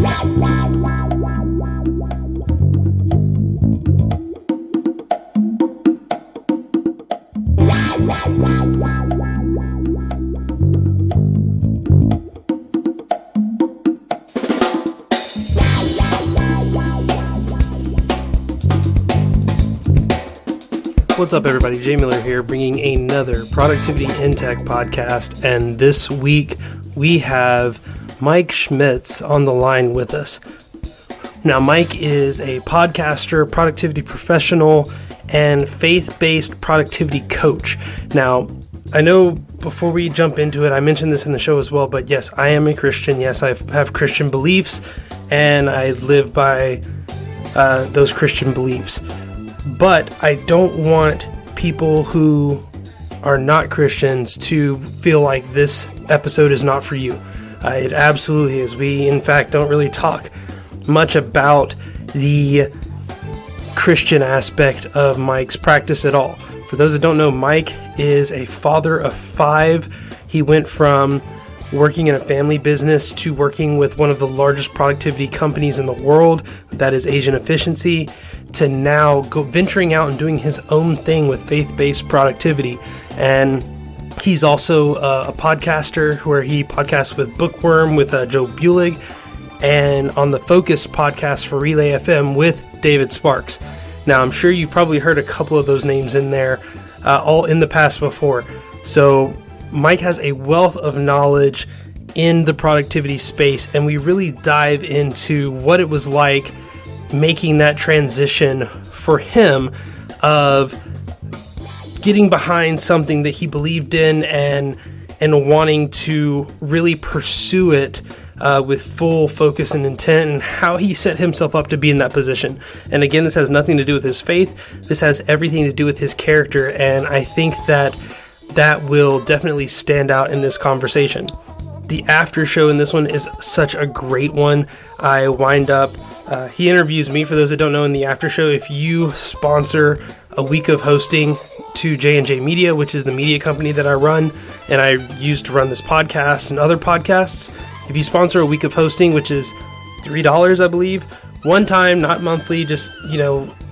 What's up, everybody? Jay Miller here, bringing another Productivity in Tech podcast. And this week, we have Mike Schmitz on the line with us. Now, Mike is a podcaster, productivity professional, and faith-based productivity coach. Now, I know before we jump into it, I mentioned this in the show as well, but yes, I am a Christian. Yes, I have Christian beliefs, and I live by those Christian beliefs. But I don't want people who are not Christians to feel like this episode is not for you. It absolutely is. We, in fact, don't really talk much about the Christian aspect of Mike's practice at all. For those that don't know, Mike is a father of 5. He went from working in a family business to working with one of the largest productivity companies in the world, that is Asian Efficiency, to now venturing out and doing his own thing with faith-based productivity. And he's also a podcaster where he podcasts with Bookworm with Joe Bulig, and on the Focus podcast for Relay FM with David Sparks. Now, I'm sure you've probably heard a couple of those names in there, all in the past before. So Mike has a wealth of knowledge in the productivity space, and we really dive into what it was like making that transition for him of getting behind something that he believed in and wanting to really pursue it with full focus and intent, and how he set himself up to be in that position. And again, this has nothing to do with his faith. This has everything to do with his character, and I think that will definitely stand out in this conversation. The after show in this one is such a great one. I wind up, he interviews me. For those that don't know, in the after show, if you sponsor a week of hosting to J&J Media, which is the media company that I run and I use to run this podcast and other podcasts, if you sponsor a week of hosting, which is $3, I believe, one time, not monthly, just,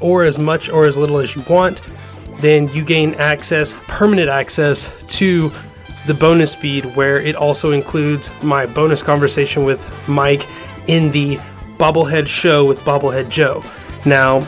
or as much or as little as you want, then you gain access, permanent access to the bonus feed, where it also includes my bonus conversation with Mike in the Bobblehead Show with Bobblehead Joe. Now,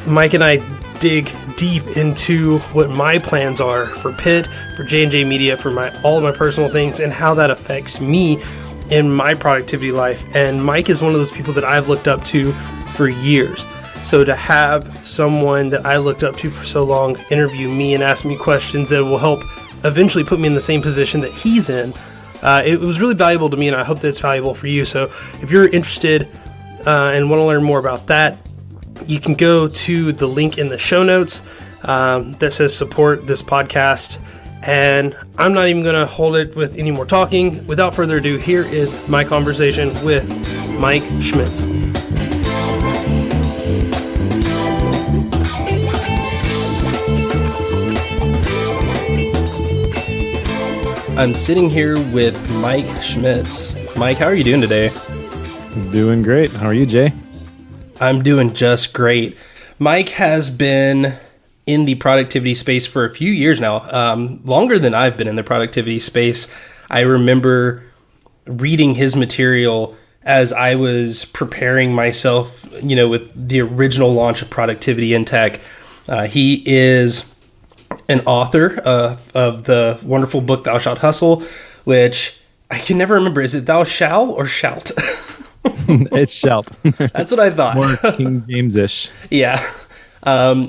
Mike and I dig deep into what my plans are for Pitt, for J&J Media, for all of my personal things, and how that affects me in my productivity life. And Mike is one of those people that I've looked up to for years. So to have someone that I looked up to for so long interview me and ask me questions that will help eventually put me in the same position that he's in, it was really valuable to me, and I hope that it's valuable for you. So if you're interested and want to learn more about that, you can go to the link in the show notes that says support this podcast. And I'm not even going to hold it with any more talking. Without further ado, here is my conversation with Mike Schmitz. I'm sitting here with Mike Schmitz. Mike, how are you doing today? Doing great. How are you, Jay? I'm doing just great. Mike has been in the productivity space for a few years now, longer than I've been in the productivity space. I remember reading his material as I was preparing myself, with the original launch of Productivity in Tech. He is an author of the wonderful book Thou Shalt Hustle, which I can never remember. Is it Thou Shall or Shalt? It's Shalt. That's what I thought. More King James-ish. Yeah.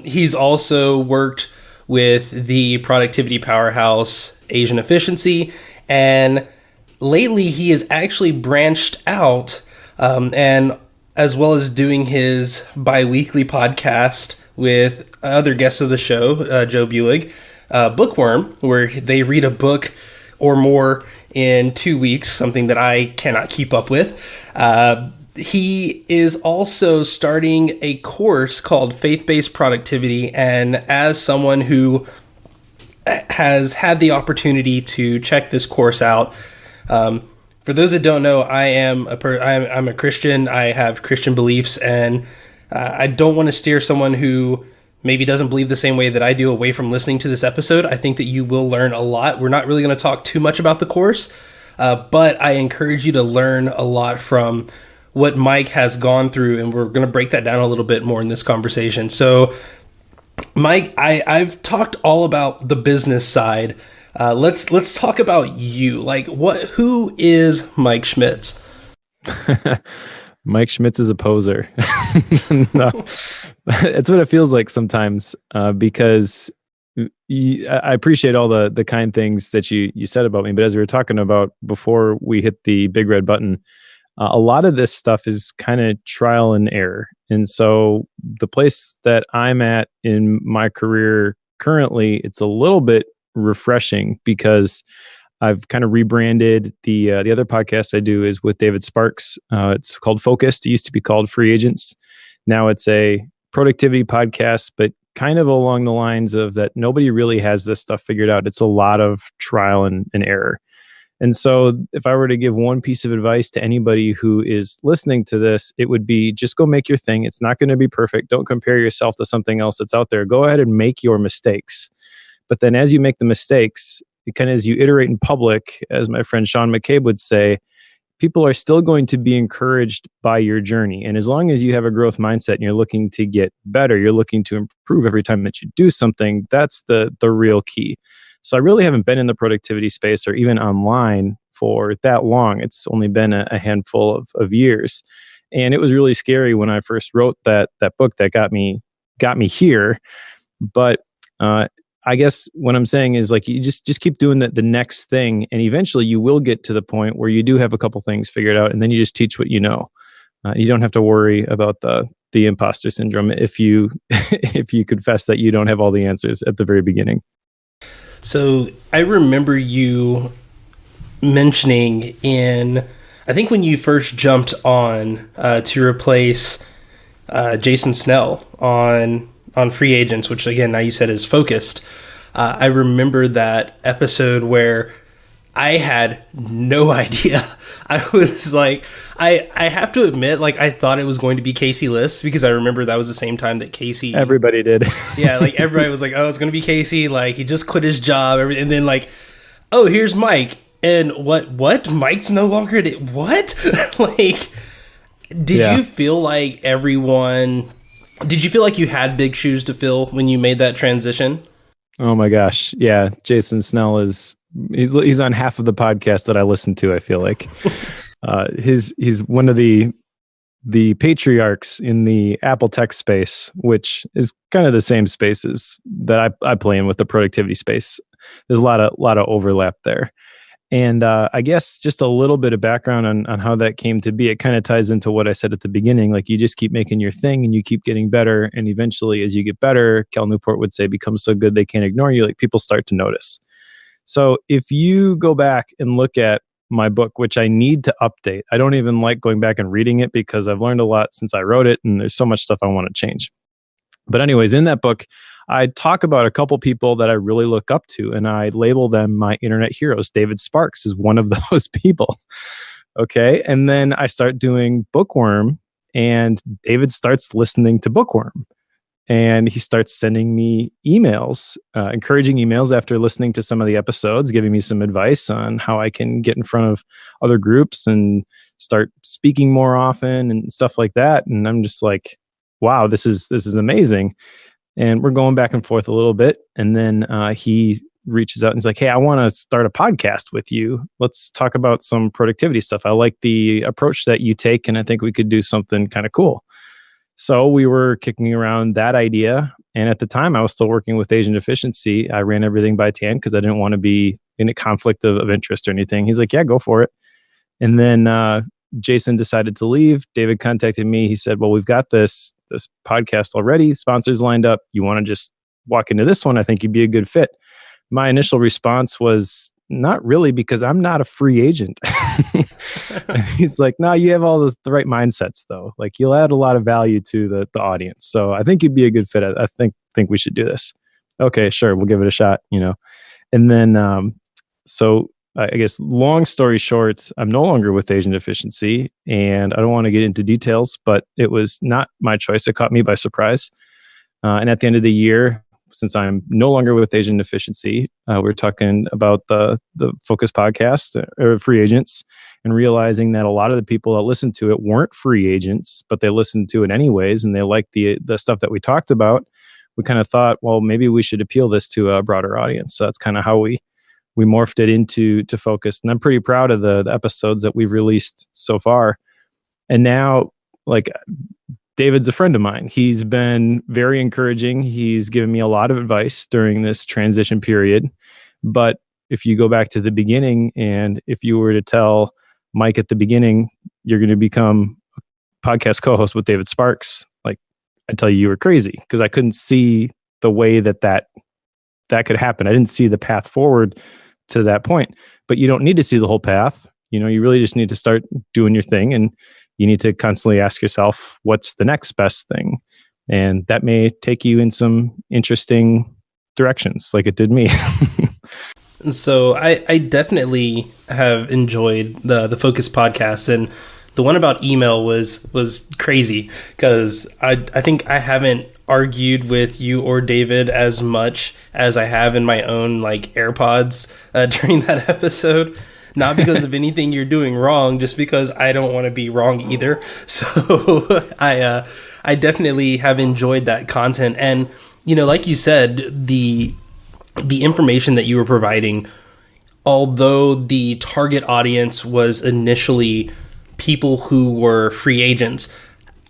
He's also worked with the productivity powerhouse Asian Efficiency, and lately he has actually branched out, and as well as doing his bi-weekly podcast with other guests of the show, Joe Bulig, Bookworm, where they read a book or more in 2 weeks, something that I cannot keep up with. He is also starting a course called Faith-Based Productivity, and as someone who has had the opportunity to check this course out, For those that don't know, I'm a Christian. I have Christian beliefs, and I don't want to steer someone who maybe doesn't believe the same way that I do away from listening to this episode. I think that you will learn a lot. We're not really going to talk too much about the course, but I encourage you to learn a lot from what Mike has gone through, and we're going to break that down a little bit more in this conversation. So, Mike, I've talked all about the business side. Let's talk about you. Like, who is Mike Schmitz? Mike Schmitz is a poser. No, it's what it feels like sometimes, because I appreciate all the kind things that you said about me. But as we were talking about before we hit the big red button, a lot of this stuff is kind of trial and error. And so the place that I'm at in my career currently, it's a little bit refreshing because I've kind of rebranded. The other podcast I do is with David Sparks. It's called Focused. It used to be called Free Agents. Now it's a productivity podcast, but kind of along the lines of that nobody really has this stuff figured out. It's a lot of trial and error. And so if I were to give one piece of advice to anybody who is listening to this, it would be just go make your thing. It's not going to be perfect. Don't compare yourself to something else that's out there. Go ahead and make your mistakes. But then as you make the mistakes, kind of as you iterate in public, as my friend Sean McCabe would say, people are still going to be encouraged by your journey. And as long as you have a growth mindset and you're looking to get better, you're looking to improve every time that you do something, that's the real key. So I really haven't been in the productivity space or even online for that long. It's only been a handful of years. And it was really scary when I first wrote that book that got me here. But I guess what I'm saying is, like, you just keep doing the next thing, and eventually you will get to the point where you do have a couple things figured out, and then you just teach what you know. You don't have to worry about the imposter syndrome if you if you confess that you don't have all the answers at the very beginning. So I remember you mentioning I think when you first jumped on to replace Jason Snell on Free Agents, which again, now you said is Focused. I remember that episode where I had no idea. I was like, I have to admit, like, I thought it was going to be Casey Liss because I remember that was the same time that Casey... Everybody did. Yeah, like, everybody was like, oh, it's going to be Casey. Like, he just quit his job. And then, like, oh, here's Mike. And what? Mike's no longer... What? Like, did you feel like everyone... Did you feel like you had big shoes to fill when you made that transition? Oh my gosh. Yeah. Jason Snell he's on half of the podcast that I listen to, I feel like. He's one of the patriarchs in the Apple tech space, which is kind of the same spaces that I play in with the productivity space. There's a lot of overlap there. And I guess just a little bit of background on how that came to be. It kind of ties into what I said at the beginning. Like, you just keep making your thing and you keep getting better. And eventually, as you get better, Cal Newport would say, become so good they can't ignore you. Like, people start to notice. So if you go back and look at my book, which I need to update, I don't even like going back and reading it because I've learned a lot since I wrote it. And there's so much stuff I want to change. But anyways, in that book, I talk about a couple people that I really look up to, and I label them my internet heroes. David Sparks is one of those people. Okay. And then I start doing Bookworm, and David starts listening to Bookworm. And he starts sending me emails, encouraging emails after listening to some of the episodes, giving me some advice on how I can get in front of other groups and start speaking more often and stuff like that. And I'm just like, wow, this is amazing. And we're going back and forth a little bit. And then he reaches out and he's like, hey, I want to start a podcast with you. Let's talk about some productivity stuff. I like the approach that you take, and I think we could do something kind of cool. So we were kicking around that idea. And at the time, I was still working with Agent Efficiency. I ran everything by Tan because I didn't want to be in a conflict of interest or anything. He's like, yeah, go for it. And then Jason decided to leave. David contacted me. He said, well, we've got this podcast already, sponsors lined up. You want to just walk into this one? I think you'd be a good fit. My initial response was, not really, because I'm not a free agent. He's like, no, you have all the right mindsets though. Like, you'll add a lot of value to the audience. So I think you'd be a good fit. I think we should do this. Okay, sure. We'll give it a shot, And then, so I guess, long story short, I'm no longer with Asian Deficiency, and I don't want to get into details, but it was not my choice. It caught me by surprise. And at the end of the year, since I'm no longer with Asian Deficiency, we're talking about the Focus podcast, or Free Agents, and realizing that a lot of the people that listened to it weren't free agents, but they listened to it anyways, and they liked the stuff that we talked about. We kind of thought, well, maybe we should appeal this to a broader audience. So that's kind of how we morphed it into Focus. And I'm pretty proud of the episodes that we've released so far. And now, like, David's a friend of mine. He's been very encouraging. He's given me a lot of advice during this transition period. But if you go back to the beginning, and if you were to tell Mike at the beginning, you're going to become a podcast co-host with David Sparks, like, I'd tell you were crazy, because I couldn't see the way that could happen. I didn't see the path forward to that point. But you don't need to see the whole path. You really just need to start doing your thing, and you need to constantly ask yourself, what's the next best thing? And that may take you in some interesting directions, like it did me. So I definitely have enjoyed the Focus podcast, and the one about email was crazy, because I think I haven't argued with you or David as much as I have in my own AirPods during that episode. Not because of anything you're doing wrong, just because I don't want to be wrong either. So I definitely have enjoyed that content. And, like you said, the information that you were providing, although the target audience was initially people who were free agents,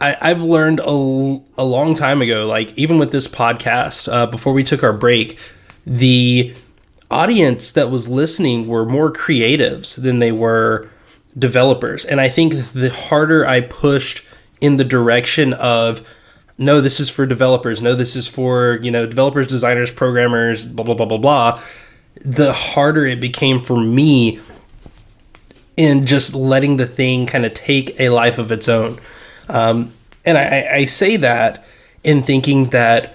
I've learned a long time ago, even with this podcast, before we took our break, the audience that was listening were more creatives than they were developers. And I think the harder I pushed in the direction of, no, this is for developers, no, this is for, developers, designers, programmers, blah, blah, blah, blah, blah, the harder it became for me in just letting the thing kind of take a life of its own. And I say that in thinking that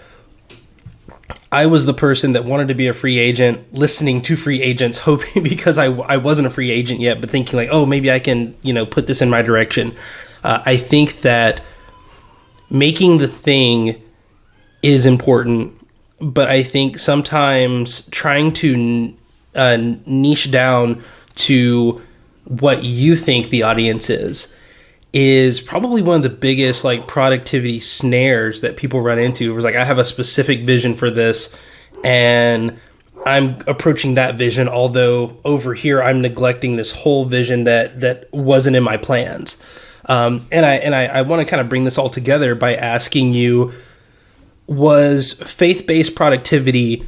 I was the person that wanted to be a free agent, listening to free agents, hoping, because I wasn't a free agent yet, but thinking oh, maybe I can, put this in my direction. I think that making the thing is important, but I think sometimes trying to niche down to what you think the audience is probably one of the biggest productivity snares that people run into. It was I have a specific vision for this, and I'm approaching that vision, although over here I'm neglecting this whole vision that wasn't in my plans. And I want to kind of bring this all together by asking you, was faith-based productivity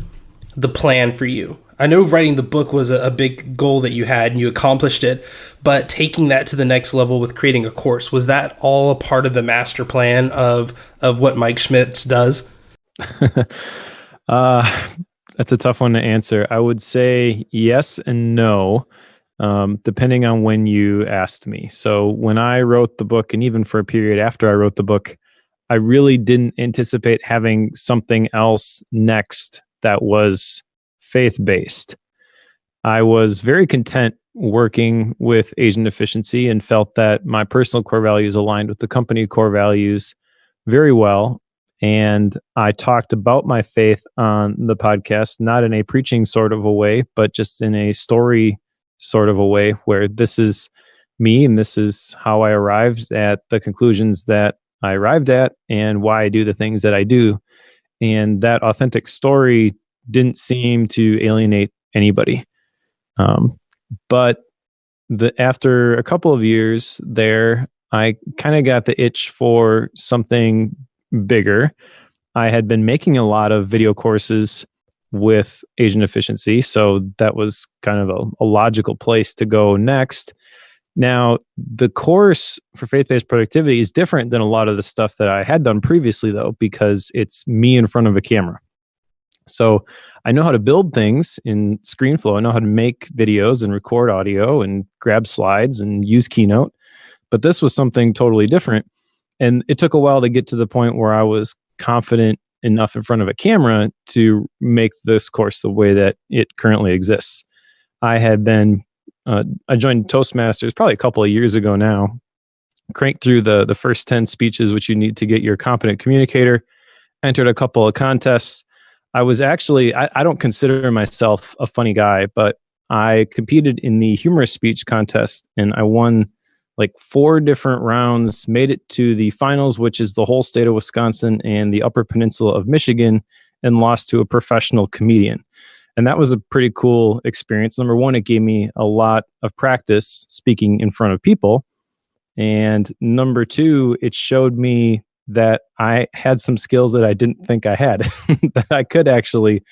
the plan for you? I know writing the book was a big goal that you had and you accomplished it, but taking that to the next level with creating a course, was that all a part of the master plan of what Mike Schmitz does? That's a tough one to answer. I would say yes and no, depending on when you asked me. So when I wrote the book, and even for a period after I wrote the book, I really didn't anticipate having something else next that was faith-based. I was very content working with Asian Deficiency and felt that my personal core values aligned with the company core values very well. And I talked about my faith on the podcast, not in a preaching sort of a way, but just in a story sort of a way, where this is me and this is how I arrived at the conclusions that I arrived at and why I do the things that I do. And that authentic story didn't seem to alienate anybody. But after a couple of years there, I kind of got the itch for something bigger. I had been making a lot of video courses with Asian Deficiency, so that was kind of a logical place to go next. Now, the course for faith-based productivity is different than a lot of the stuff that I had done previously, though, because it's me in front of a camera. So I know how to build things in ScreenFlow. I know how to make videos and record audio and grab slides and use Keynote. But this was something totally different. And it took a while to get to the point where I was confident enough in front of a camera to make this course the way that it currently exists. I had been I joined Toastmasters probably a couple of years ago now. Cranked through the first 10 speeches, which you need to get your competent communicator. Entered a couple of contests. I was actually, I don't consider myself a funny guy, but I competed in the humorous speech contest and I won like 4 different rounds, made it to the finals, which is the whole state of Wisconsin and the Upper Peninsula of Michigan, and lost to a professional comedian. And that was a pretty cool experience. Number one, it gave me a lot of practice speaking in front of people. And number two, it showed me that I had some skills that I didn't think I had, that I could actually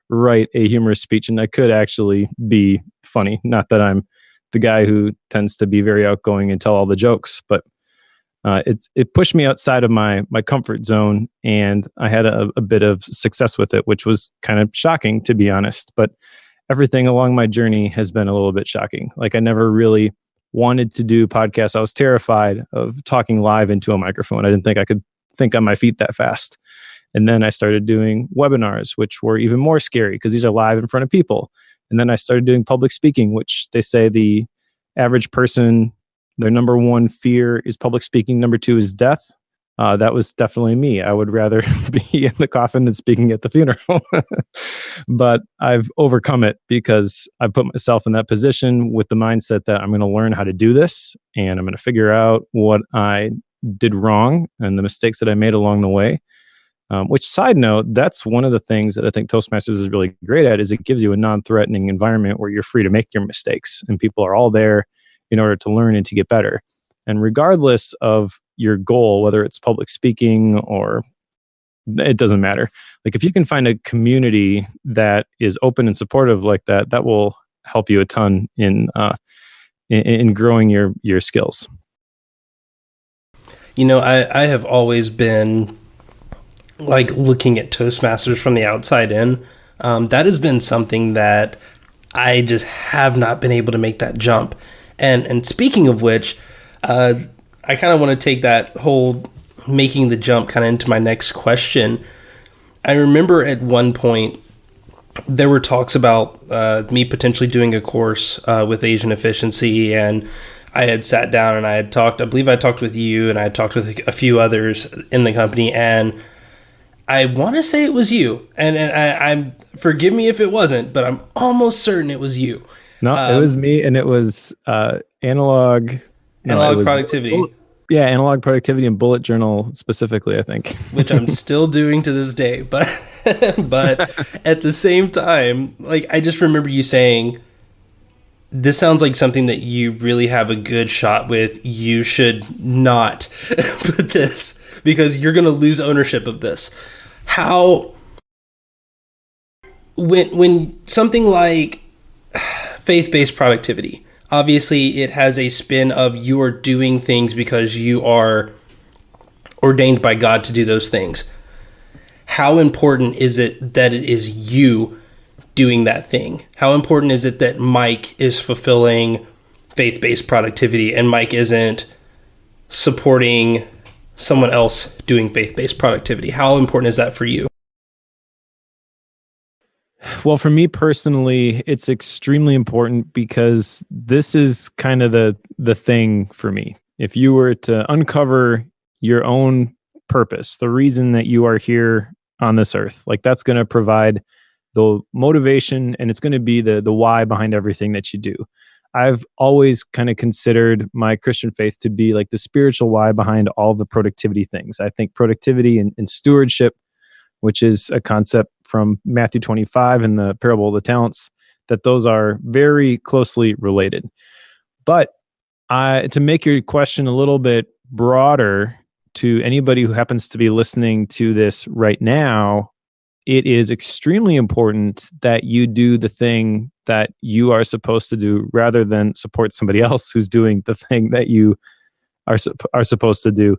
write a humorous speech and I could actually be funny. Not that I'm the guy who tends to be very outgoing and tell all the jokes, but it pushed me outside of my comfort zone, and I had a bit of success with it, which was kind of shocking, to be honest. But everything along my journey has been a little bit shocking. Like, I never really wanted to do podcasts. I was terrified of talking live into a microphone. I didn't think I could think on my feet that fast. And then I started doing webinars, which were even more scary because these are live in front of people. And then I started doing public speaking, which they say the average person, their number one fear is public speaking. Number 2 is death. That was definitely me. I would rather be in the coffin than speaking at the funeral. But I've overcome it because I put myself in that position with the mindset that I'm going to learn how to do this, and I'm going to figure out what I did wrong and the mistakes that I made along the way. Which, side note, that's one of the things that I think Toastmasters is really great at, is it gives you a non-threatening environment where you're free to make your mistakes, and people are all there in order to learn and to get better. And regardless of your goal, whether it's public speaking or it doesn't matter. Like, if you can find a community that is open and supportive like that, that will help you a ton in growing your skills. You know, I have always been like looking at Toastmasters from the outside in. That has been something that I just have not been able to make that jump. And speaking of which, I kind of want to take that whole making the jump kind of into my next question. I remember at one point there were talks about me potentially doing a course with Asian efficiency, and I had sat down and I had talked, I believe I talked with you and I had talked with a few others in the company, and I want to say it was you, and I'm forgive me if it wasn't, but I'm almost certain it was you. No, it was me, and it was analog productivity. Analog productivity and bullet journal specifically, I think. Which I'm still doing to this day, but at the same time, like, I just remember you saying, this sounds like something that you really have a good shot with. You should not put this, because you're going to lose ownership of this. How, when something like faith-based productivity, obviously it has a spin of you are doing things because you are ordained by God to do those things. How important is it that it is you doing that thing? How important is it that Mike is fulfilling faith-based productivity and Mike isn't supporting someone else doing faith-based productivity? How important is that for you? Well, for me personally, it's extremely important because this is kind of the thing for me. If you were to uncover your own purpose, the reason that you are here on this earth, like, that's going to provide the motivation, and it's going to be the why behind everything that you do. I've always kind of considered my Christian faith to be like the spiritual why behind all the productivity things. I think productivity and stewardship, which is a concept from Matthew 25 and the parable of the talents, that those are very closely related. But to make your question a little bit broader to anybody who happens to be listening to this right now, it is extremely important that you do the thing that you are supposed to do rather than support somebody else who's doing the thing that you are supposed to do.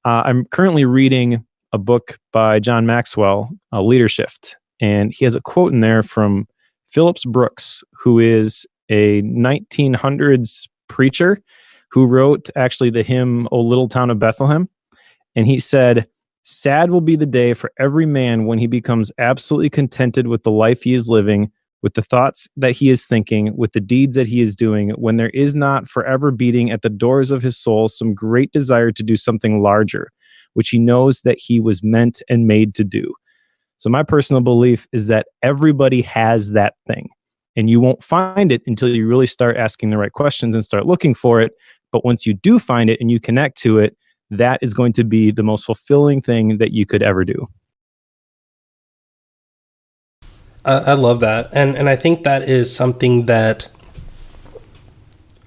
I'm currently reading a book by John Maxwell, Leadership, and he has a quote in there from Phillips Brooks, who is a 1900s preacher who wrote actually the hymn, "O Little Town of Bethlehem." And he said, "Sad will be the day for every man when he becomes absolutely contented with the life he is living, with the thoughts that he is thinking, with the deeds that he is doing, when there is not forever beating at the doors of his soul some great desire to do something larger, which he knows that he was meant and made to do. So my personal belief is that everybody has that thing, and you won't find it until you really start asking the right questions and start looking for it. But once you do find it and you connect to it, that is going to be the most fulfilling thing that you could ever do. I love that. And I think that is something that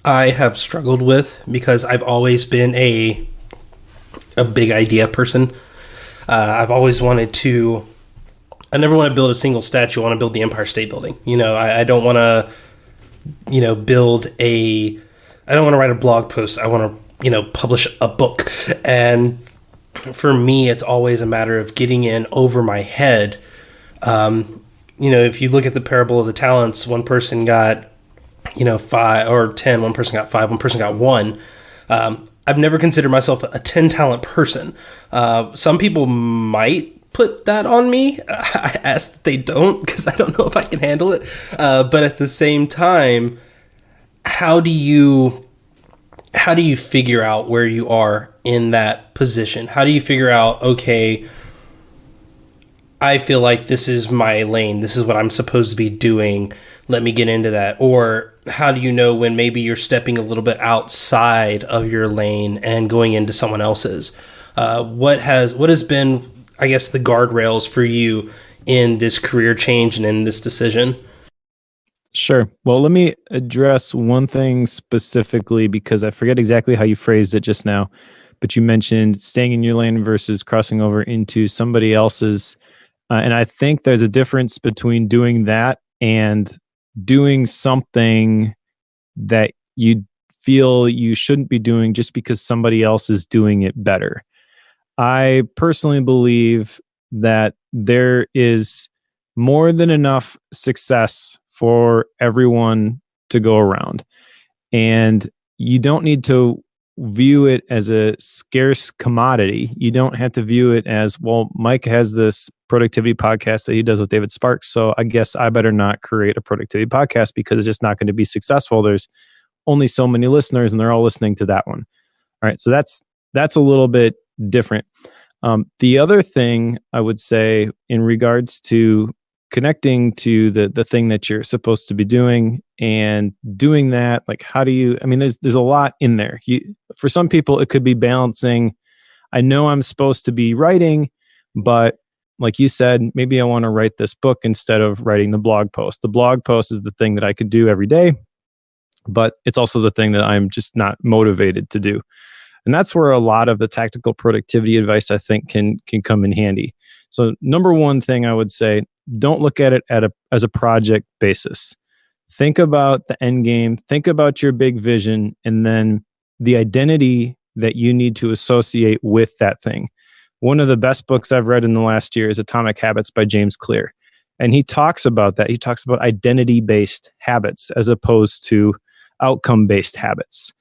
I have struggled with because I've always been a big idea person. I've always wanted to, I never want to build a single statue. I want to build the Empire State Building. I don't want to, I don't want to write a blog post. I want to, publish a book. And for me, it's always a matter of getting in over my head. If you look at the parable of the talents, one person got, 5 or 10, one person got 5, one person got 1. I've never considered myself a 10 talent person. Some people might put that on me. I ask that they don't, because I don't know if I can handle it. But at the same time, how do you figure out where you are in that position? How do you figure out, okay, I feel like this is my lane. This is what I'm supposed to be doing. Let me get into that. Or how do you know when maybe you're stepping a little bit outside of your lane and going into someone else's? What has been, I guess, the guardrails for you in this career change and in this decision? Sure. Well, let me address one thing specifically because I forget exactly how you phrased it just now, but you mentioned staying in your lane versus crossing over into somebody else's. And I think there's a difference between doing that and doing something that you feel you shouldn't be doing just because somebody else is doing it better. I personally believe that there is more than enough success for everyone to go around. And you don't need to view it as a scarce commodity. You don't have to view it as, well, Mike has this productivity podcast that he does with David Sparks, so I guess I better not create a productivity podcast because it's just not going to be successful. There's only so many listeners and they're all listening to that one. All right, so that's a little bit different. The other thing I would say in regards to connecting to the thing that you're supposed to be doing and doing that, like how do you, there's a lot in there. For some people, it could be balancing. I know I'm supposed to be writing, but like you said, maybe I want to write this book instead of writing the blog post. The blog post is the thing that I could do every day, but it's also the thing that I'm just not motivated to do. And that's where a lot of the tactical productivity advice, I think, can come in handy. So number one thing I would say, don't look at it as a project basis. Think about the end game, think about your big vision, and then the identity that you need to associate with that thing. One of the best books I've read in the last year is Atomic Habits by James Clear. And he talks about that. He talks about identity-based habits as opposed to outcome-based habits.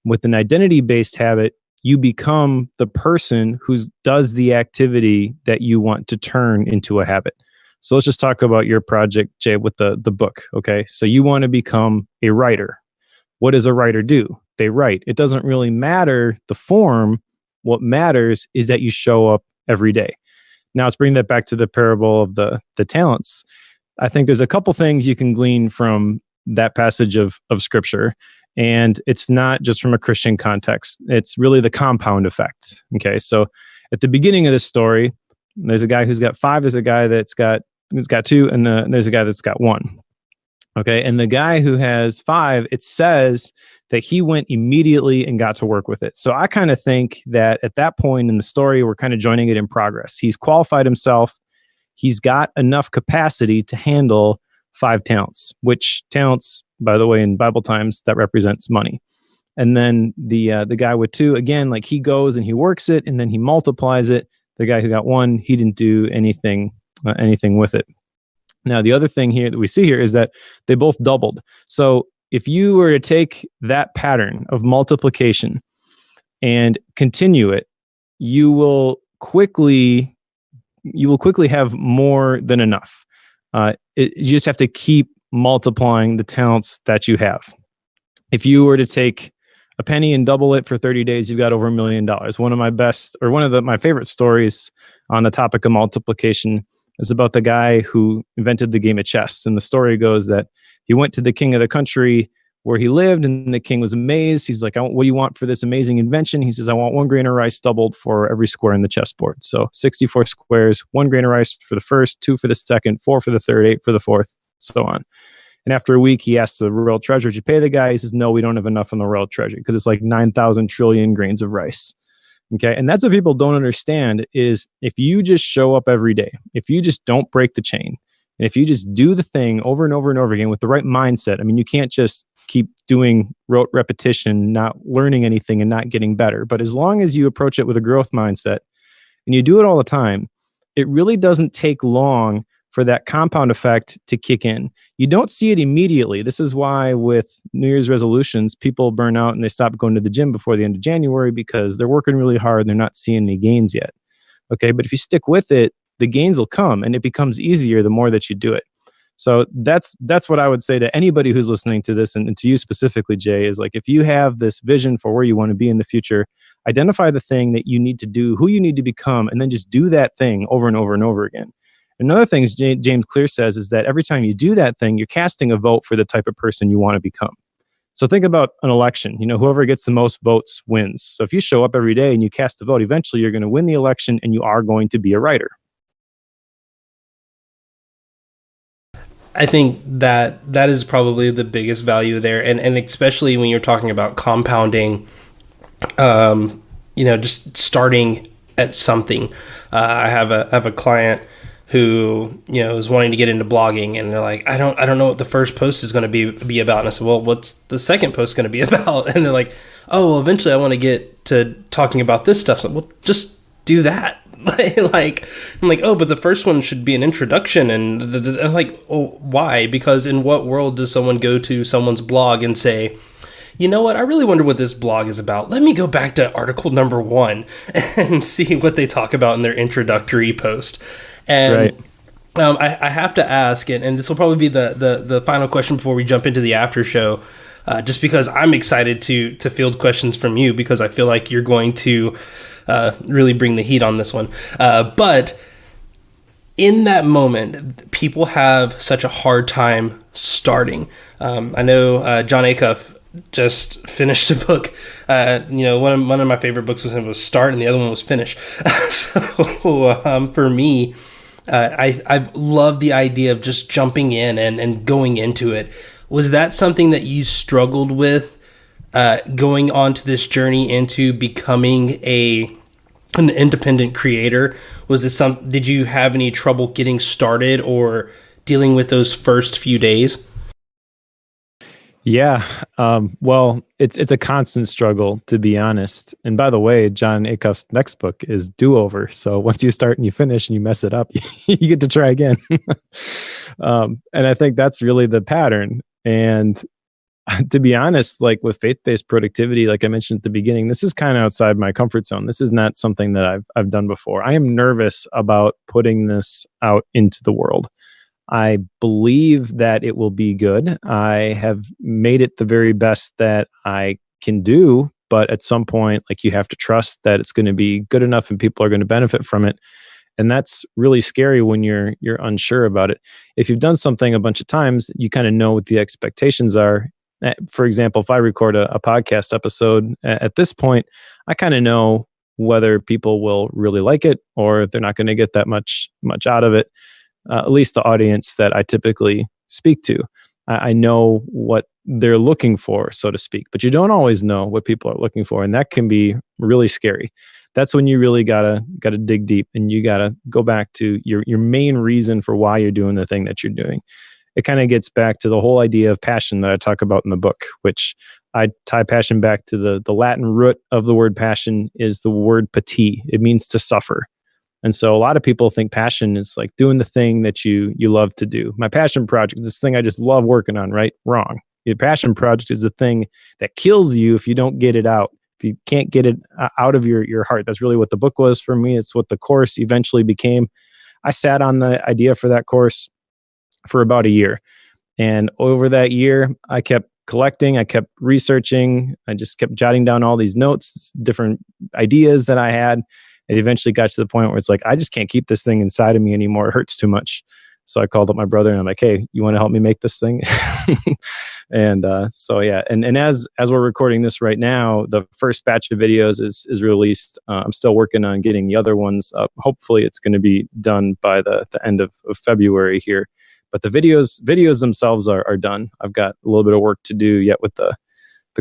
With an identity-based habit, you become the person who does the activity that you want to turn into a habit. So let's just talk about your project, Jay, with the book, okay? So you want to become a writer. What does a writer do? They write. It doesn't really matter the form. What matters is that you show up every day. Now let's bring that back to the parable of the talents. I think there's a couple things you can glean from that passage of scripture. And it's not just from a Christian context. It's really the compound effect. Okay, so at the beginning of this story, there's a guy who's got 5, there's a guy that's got 2, and there's a guy that's got 1. Okay, and the guy who has 5, it says that he went immediately and got to work with it. So I kind of think that at that point in the story, we're kind of joining it in progress. He's qualified himself. He's got enough capacity to handle 5 talents, which talents, by the way, in Bible times, that represents money. And then the guy with 2, again, like he goes and he works it and then he multiplies it. The guy who got 1, he didn't do anything with it. Now, the other thing here that we see here is that they both doubled. So if you were to take that pattern of multiplication and continue it, you will quickly have more than enough. You just have to keep multiplying the talents that you have. If you were to take a penny and double it for 30 days, you've got over $1 million. One of my favorite stories on the topic of multiplication is about the guy who invented the game of chess. And the story goes that he went to the king of the country where he lived, and the king was amazed. He's like, what do you want for this amazing invention? He says, I want 1 grain of rice doubled for every square in the chessboard. So 64 squares, 1 grain of rice for the first, 2 for the second, 4 for the third, 8 for the fourth, so on. And after a week, he asks the royal treasurer, did you pay the guy? He says, no, we don't have enough on the royal treasury because it's like 9,000 trillion grains of rice. Okay. And that's what people don't understand is if you just show up every day, if you just don't break the chain, and if you just do the thing over and over and over again with the right mindset, I mean, you can't just keep doing rote repetition, not learning anything and not getting better. But as long as you approach it with a growth mindset and you do it all the time, it really doesn't take long for that compound effect to kick in. You don't see it immediately. This is why with New Year's resolutions, people burn out and they stop going to the gym before the end of January because they're working really hard and they're not seeing any gains yet. Okay, but if you stick with it, the gains will come and it becomes easier the more that you do it. So that's what I would say to anybody who's listening to this and to you specifically, Jay, is like if you have this vision for where you want to be in the future, identify the thing that you need to do, who you need to become, and then just do that thing over and over and over again. Another thing James Clear says is that every time you do that thing, you're casting a vote for the type of person you want to become. So think about an election. Whoever gets the most votes wins. So if you show up every day and you cast a vote, eventually you're going to win the election and you are going to be a writer. I think that is probably the biggest value there. And especially when you're talking about compounding, just starting at something. I have a client who, is wanting to get into blogging, and they're like, I don't know what the first post is going to be about. And I said, well, what's the second post going to be about? And they're like, oh, well, eventually I want to get to talking about this stuff. So, well, just do that. I'm like, oh, but the first one should be an introduction. And I'm like, oh, why? Because in what world does someone go to someone's blog and say, you know what, I really wonder what this blog is about. Let me go back to article number 1 and see what they talk about in their introductory post. And right. I have to ask, and this will probably be the final question before we jump into the after show, just because I'm excited to field questions from you, because I feel like you're going to really bring the heat on this one. But in that moment, people have such a hard time starting. I know John Acuff just finished a book. One of my favorite books was Start, and the other one was Finish. So for me, I love the idea of just jumping in and going into it. Was that something that you struggled with going onto this journey into becoming an independent creator? Did you have any trouble getting started or dealing with those first few days? Yeah. Well, it's a constant struggle, to be honest. And by the way, John Acuff's next book is Do-Over. So once you start and you finish and you mess it up, you get to try again. And I think that's really the pattern. And to be honest, like with faith-based productivity, like I mentioned at the beginning, this is kind of outside my comfort zone. This is not something that I've done before. I am nervous about putting this out into the world. I believe that it will be good. I have made it the very best that I can do, but at some point, like you have to trust that it's going to be good enough and people are going to benefit from it. And that's really scary when you're unsure about it. If you've done something a bunch of times, you kind of know what the expectations are. For example, if I record a podcast episode at this point, I kind of know whether people will really like it or if they're not going to get that much out of it. At least the audience that I typically speak to. I know what they're looking for, so to speak, but you don't always know what people are looking for. And that can be really scary. That's when you really gotta dig deep and you gotta go back to your main reason for why you're doing the thing that you're doing. It kind of gets back to the whole idea of passion that I talk about in the book, which I tie passion back to the Latin root of the word passion is the word pati. It means to suffer. And so a lot of people think passion is like doing the thing that you love to do. My passion project is this thing I just love working on, right? Wrong. Your passion project is the thing that kills you if you don't get it out. If you can't get it out of your heart. That's really what the book was for me. It's what the course eventually became. I sat on the idea for that course for about a year. And over that year, I kept collecting, I kept researching, I just kept jotting down all these notes, different ideas that I had. It eventually got to the point where it's like, I just can't keep this thing inside of me anymore. It hurts too much. So I called up my brother and I'm like, hey, you want to help me make this thing? And so yeah, and as we're recording this right now, the first batch of videos is released. I'm still working on getting the other ones up. Hopefully it's going to be done by the end of February here. But the videos themselves are done. I've got a little bit of work to do yet with the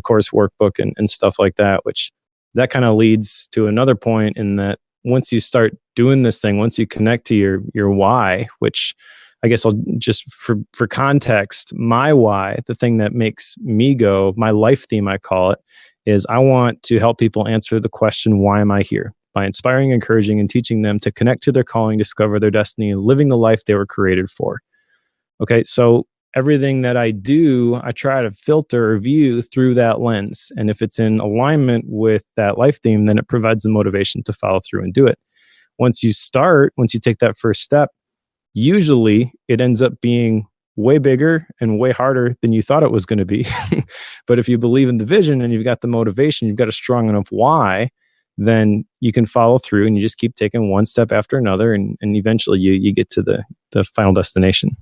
course workbook and stuff like that, which that kind of leads to another point in that once you start doing this thing, once you connect to your why, which I guess I'll just for context, my why, the thing that makes me go, my life theme, I call it, is I want to help people answer the question, why am I here? By inspiring, encouraging, and teaching them to connect to their calling, discover their destiny, and living the life they were created for. Okay, so everything that I do, I try to filter or view through that lens. And if it's in alignment with that life theme, then it provides the motivation to follow through and do it. Once you take that first step, usually it ends up being way bigger and way harder than you thought it was going to be. But if you believe in the vision and you've got the motivation, you've got a strong enough why, then you can follow through and you just keep taking one step after another. And eventually you get to the final destination.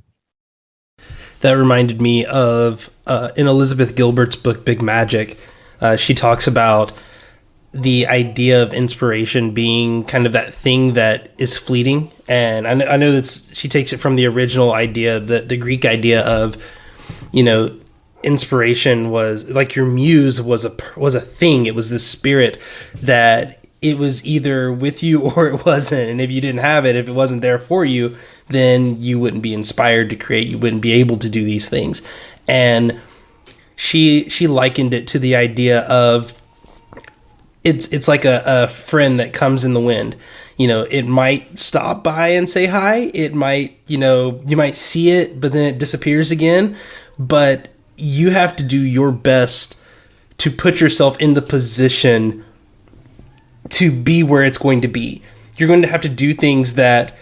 That reminded me of in Elizabeth Gilbert's book, Big Magic. She talks about the idea of inspiration being kind of that thing that is fleeting. And I know that she takes it from the original idea, the Greek idea of, inspiration was like your muse was a thing. It was this spirit that it was either with you or it wasn't. And if you didn't have it, if it wasn't there for you, then you wouldn't be inspired to create. You wouldn't be able to do these things. And she likened it to the idea of it's like a friend that comes in the wind. It might stop by and say hi. It might, you might see it, but then it disappears again. But you have to do your best to put yourself in the position to be where it's going to be. You're going to have to do things that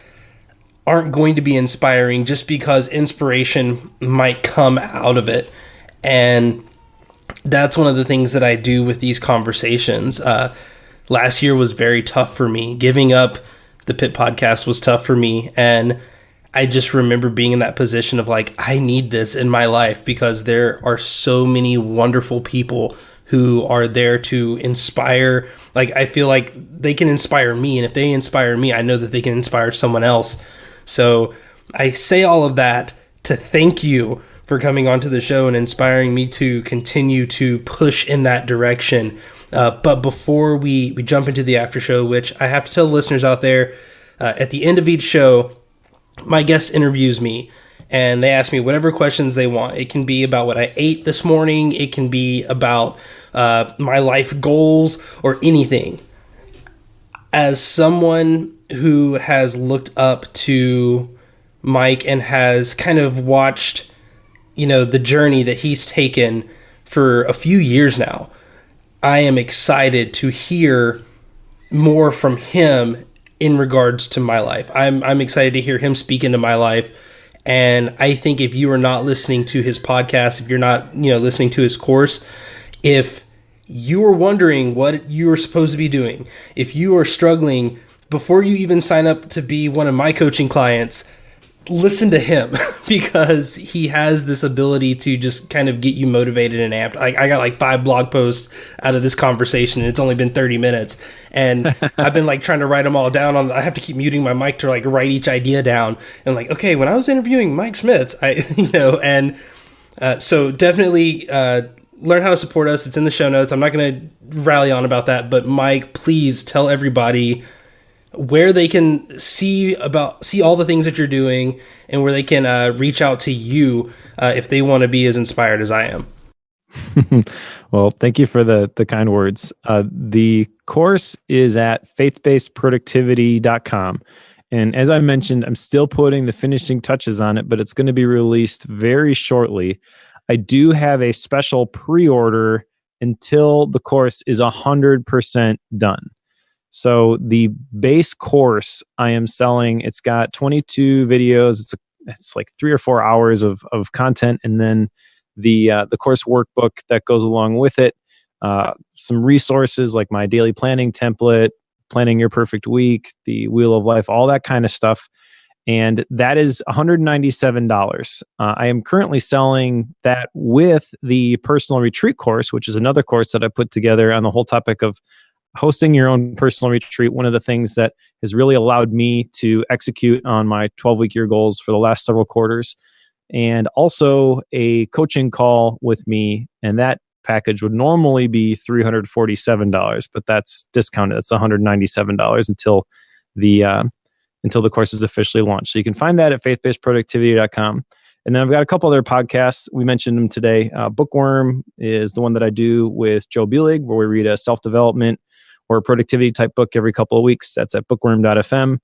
aren't going to be inspiring just because inspiration might come out of it. And that's one of the things that I do with these conversations. Last year was very tough for me. Giving up the Pit podcast was tough for me. And I just remember being in that position of like, I need this in my life because there are so many wonderful people who are there to inspire. Like, I feel like they can inspire me. And if they inspire me, I know that they can inspire someone else. So I say all of that to thank you for coming onto the show and inspiring me to continue to push in that direction. But before we jump into the after show, which I have to tell listeners out there, at the end of each show, my guest interviews me and they ask me whatever questions they want. It can be about what I ate this morning. It can be about my life goals or anything. As someone who has looked up to Mike and has kind of watched the journey that he's taken for a few years now, I am excited to hear more from him in regards to my life. I'm excited to hear him speak into my life. And I think if you are not listening to his podcast, if you're not, listening to his course, if you are wondering what you are supposed to be doing, if you are struggling before you even sign up to be one of my coaching clients, listen to him because he has this ability to just kind of get you motivated and amped. I got like 5 blog posts out of this conversation and it's only been 30 minutes. And I've been like trying to write them all down I have to keep muting my mic to like write each idea down. And like, okay, when I was interviewing Mike Schmitz, so definitely, learn how to support us. It's in the show notes. I'm not going to rally on about that, but Mike, please tell everybody where they can see all the things that you're doing and where they can reach out to you if they want to be as inspired as I am. Well, thank you for the kind words. The course is at faithbasedproductivity.com. And as I mentioned, I'm still putting the finishing touches on it, but it's going to be released very shortly. I do have a special pre-order until the course is 100% done. So the base course I am selling, it's got 22 videos. It's like 3 or 4 hours of content, and then the course workbook that goes along with it. Some resources like my daily planning template, planning your perfect week, the wheel of life, all that kind of stuff. And that is $197. I am currently selling that with the personal retreat course, which is another course that I put together on the whole topic of hosting your own personal retreat. One of the things that has really allowed me to execute on my 12-week year goals for the last several quarters. And also a coaching call with me. And that package would normally be $347, but that's discounted. It's $197 until the course is officially launched. So you can find that at faithbasedproductivity.com. And then I've got a couple other podcasts. We mentioned them today. Bookworm is the one that I do with Joe Bulig, where we read a self-development or a productivity type book every couple of weeks. That's at bookworm.fm.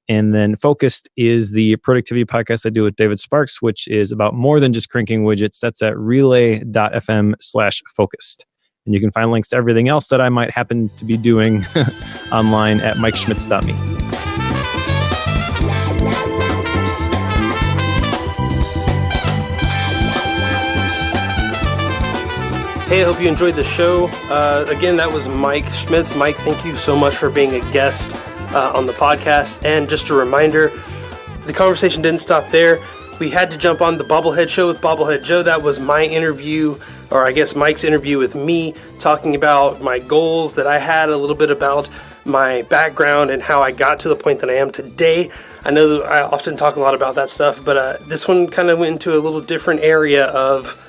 And then Focused is the productivity podcast I do with David Sparks, which is about more than just cranking widgets. That's at relay.fm/focused. And you can find links to everything else that I might happen to be doing online at MikeSchmitz.me. Hey, I hope you enjoyed the show. Again, that was Mike Schmitz. Mike, thank you so much for being a guest on the podcast. And just a reminder, the conversation didn't stop there. We had to jump on the Bobblehead Show with Bobblehead Joe. That was my interview, or I guess Mike's interview with me, talking about my goals that I had, a little bit about my background and how I got to the point that I am today. I know that I often talk a lot about that stuff, but this one kind of went into a little different area of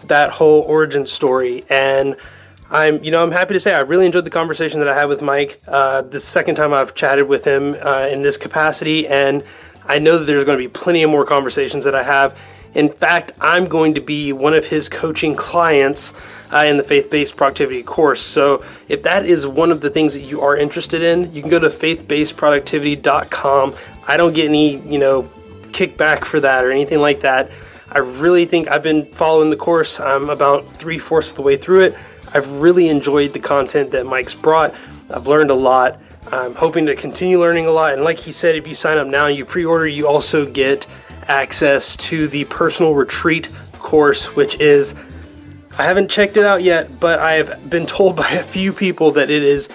that whole origin story. And I'm happy to say I really enjoyed the conversation that I had with Mike. The second time I've chatted with him in this capacity, and I know that there's going to be plenty of more conversations that I have. In fact, I'm going to be one of his coaching clients in the faith-based productivity course. So if that is one of the things that you are interested in, you can go to faithbasedproductivity.com. I don't get any, kickback for that or anything like that. I really think I've been following the course. I'm about 3/4 of the way through it. I've really enjoyed the content that Mike's brought. I've learned a lot. I'm hoping to continue learning a lot. And like he said, if you sign up now and you pre-order, you also get access to the personal retreat course, which is, I haven't checked it out yet, but I have been told by a few people that it is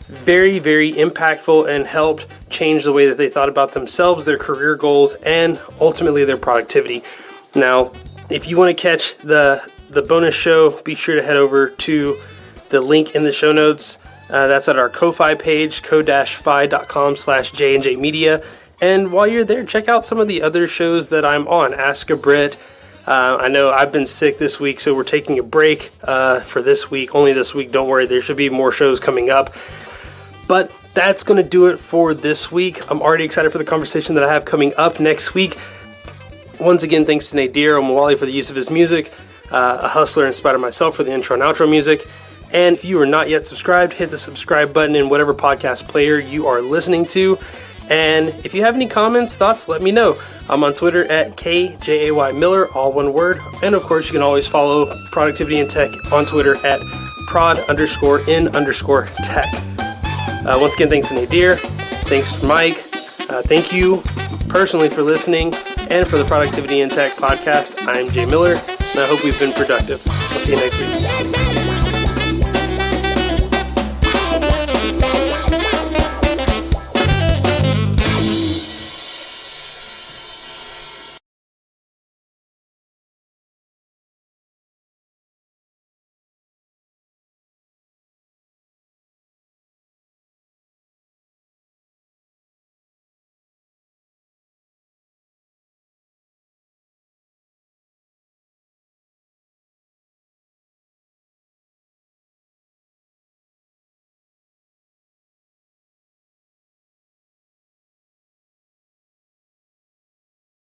very, very impactful and helped change the way that they thought about themselves, their career goals, and ultimately their productivity. Now, if you want to catch the bonus show, be sure to head over to the link in the show notes. That's at our Ko-Fi page, ko-fi.com/J&J Media. And while you're there, check out some of the other shows that I'm on. Ask a Brit. I know I've been sick this week, so we're taking a break for this week. Only this week, don't worry. There should be more shows coming up. But that's going to do it for this week. I'm already excited for the conversation that I have coming up next week. Once again, thanks to Nadir Omawali for the use of his music, a hustler in spite of myself for the intro and outro music. And if you are not yet subscribed, hit the subscribe button in whatever podcast player you are listening to. And if you have any comments, thoughts, let me know. I'm on Twitter at KJAY Miller, all one word. And of course, you can always follow Productivity and Tech on Twitter at prod_in_tech. Once again, thanks to Nadir. Thanks to Mike. Thank you personally for listening. And for the Productivity and Tech podcast, I'm Jay Miller, and I hope we've been productive. I'll see you next week.